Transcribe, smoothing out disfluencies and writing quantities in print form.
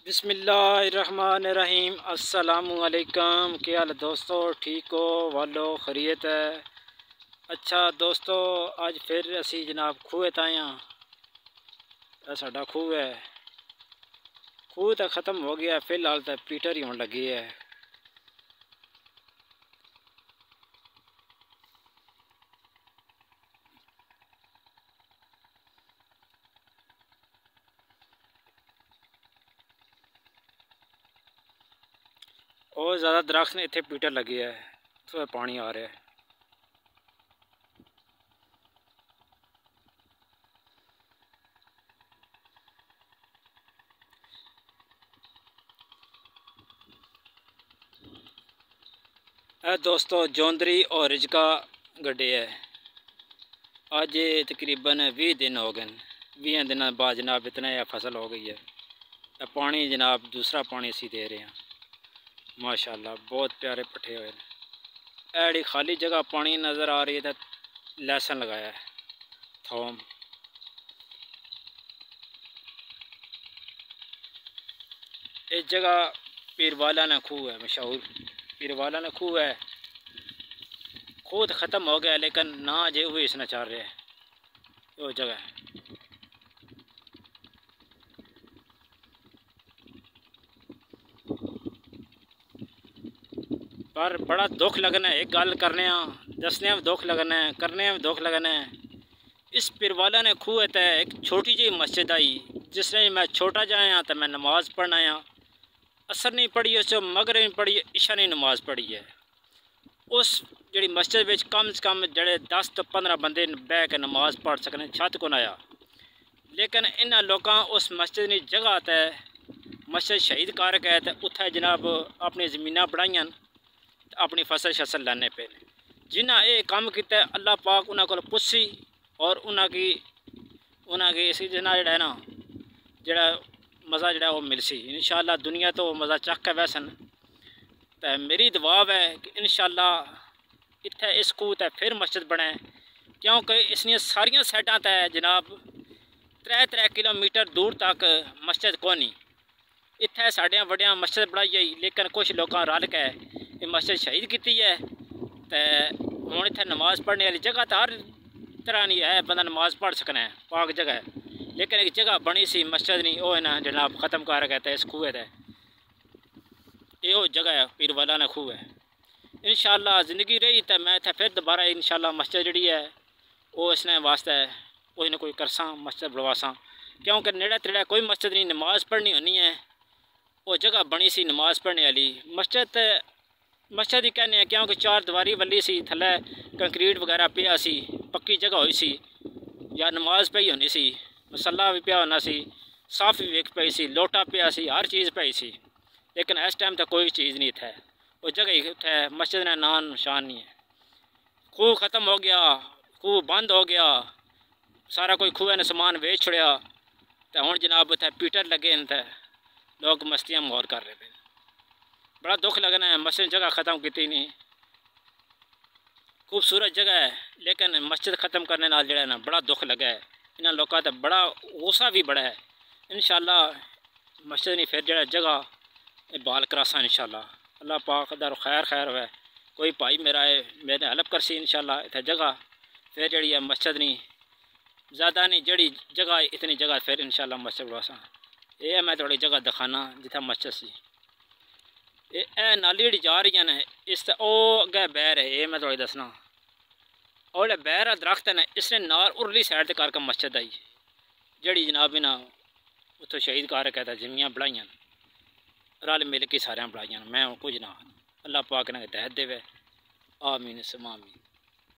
بسم اللہ الرحمن الرحیم۔ السلام علیکم، کیا حال دوستو؟ ٹھیک ہو والو؟ خیریت ہے؟ اچھا دوستو، اج پھر اسی جناب خوہ تائیں ہاں۔ یہ ساڈا خوہ ہے، خوہ تو ختم ہو گیا، فی الحال تو پیٹر ہی ہونے لگی ہے۔ اور زیادہ درخت نے اتنے پیٹر لگے ہے تو پانی آ رہا ہے۔ اے دوستو، جوندری اور رجکا گڈے ہے۔ آج تقریباً 20 دن ہو گئے، 20 دن بعد جناب اتنا فصل ہو گئی ہے۔ پانی جناب دوسرا پانی اسی دے رہے ہیں، ماشاءاللہ بہت پیارے پٹھے ہوئے ہیں۔ ایڑی خالی جگہ پانی نظر آ رہی ہے، لہسن لگایا ہے، تھوم۔ اس جگہ پیر والا نے خوہ ہے، مشہور پیر والا نے خوہ ہے۔ خوہ تو ختم ہو گیا لیکن نہ جے ہوئے اس نے چار رہے ہیں، وہ جگہ ہے۔ پر بڑا دکھ لگنا ہے، ایک گل کرنے ہاں، دسنے میں دکھ لگنا ہے، کرنے میں دکھ لگنا ہے۔ اس پیر والا نے خوہ تے ایک چھوٹی جی مسجد آئی، جس نے میں چھوٹا جایا تو میں نماز پڑھنا آیا، اثر نہیں پڑھی، اس مغرب نہیں پڑھی، عشاء نہیں نماز پڑھی ہے۔ اس جڑی مسجد وچ کم سے کم جڑے 10 تو 15 بندے بہ کے نماز پڑھ سکنے، چھت کو آیا، لیکن انہاں لوکاں اس مسجد کی جگہ تے مسجد شہید کر کے تے اتھے جناب اپنی زمیناں بڑھائیاں، اپنی فصل شصل لانے پہ۔ جنہاں یہ کام کیتا ہے، اللہ پاک انہاں کو پسی اور انہاں کی اسی جنہ جڑا ہے نا، جڑا مزہ جڑا وہ مل سی انشاءاللہ۔ دنیا تو مزہ چک کے ویسن تے میری دعا ہے کہ انشاءاللہ اتھے اس خوہ تے پھر مسجد بنے، کیونکہ اس نے ساریاں سائڈاں تے جناب 3 کلومیٹر دور تک مسجد کو نہیں۔ اتھے ساڑیاں وڈیاں مسجد بڑھائی گئی، لیکن کچھ لوکاں رل کے یہ مسجد شہید کیتی ہے تے ہن اتھے نماز پڑھنے والی جگہ تو ہر طرح نہیں ہے، بندہ نماز پڑھ سکنا ہے، پاک جگہ ہے، لیکن ایک جگہ بنی سی مسجد نہیں، وہ نا جناب ختم کر گئے تے اس خوہ تے۔ یہ جگہ ہے پیر والا نے خوہ ہے۔ انشاءاللہ زندگی رہی تو میں اتھے پھر دوبارہ انشاءاللہ مسجد جڑی ہے وہ اس نے واسطے کوئی نہ کوئی کرساں، مسجد بڑھواساں، کیونکہ نیڑے تیڑے کوئی مسجد نہیں، نماز پڑھنی ہونی ہے، وہ جگہ بنی سی نماز پڑھنے والی۔ مسجد ہی کہنے ہیں کیونکہ 4 دیواری ولی سی، تھلے کنکریٹ وغیرہ پیا سی، پکی جگہ ہوئی سی، یا نماز پئی ہونی سی، مصلی بھی پیا ہونا سی، صاف بھی ویک پئی سی، لوٹا پیا سی، ہر چیز پئی سی، لیکن اس ٹائم تو کوئی چیز نہیں تھا، وہ جگہ ہی اتھے مسجد نے نام نشان نہیں ہے۔ خوہ ختم ہو گیا، خوہ بند ہو گیا، سارا کوئی خوہ نے سامان ویچ چھڑیا، تو ہن جناب اتھے پیٹر لگے ہیں تے لوگ مستیاں مور کر رہے ہیں۔ بڑا دکھ لگنا ہے، مسجد جگہ ختم کیتی نہیں، خوبصورت جگہ ہے، لیکن مسجد ختم کرنے نال جڑا ہے نا بڑا دکھ لگا ہے، انہاں لوکاں تے بڑا غصہ بھی بڑا ہے۔ انشاءاللہ مسجد نہیں پھر جڑا جگہ بحال کراساں انشاءاللہ۔ اللہ پاک در خیر ہوئے، کوئی بھائی میرا ہے میرے ہیلپ کرسی انشاءاللہ، اتھے جگہ پھر جڑی ہے مسجد نہیں زیادہ نہیں، جڑی جگہ اتنی جگہ پھر انشاءاللہ مسجد بڑھواساں۔ یہ میں تھوڑی جگہ دکھانا جتھے مسجد سی، اے نالی جڑی جا رہی ہے نا، اس تے او اگے بہر ہے، یہ میں تھوڑی دسنا، اور جڑا بہر درخت ہے نا، اس نے نار ارلی سائڈ تے کر کے مسجد آئی، جڑی جناب نا اتھے شہید کر کے زمیناں بڑھائیاں، رل مل کے سارے بڑھائیاں، میں کچھ نہ۔ اللہ پاک نے ہدایت دے، آمین ثم آمین۔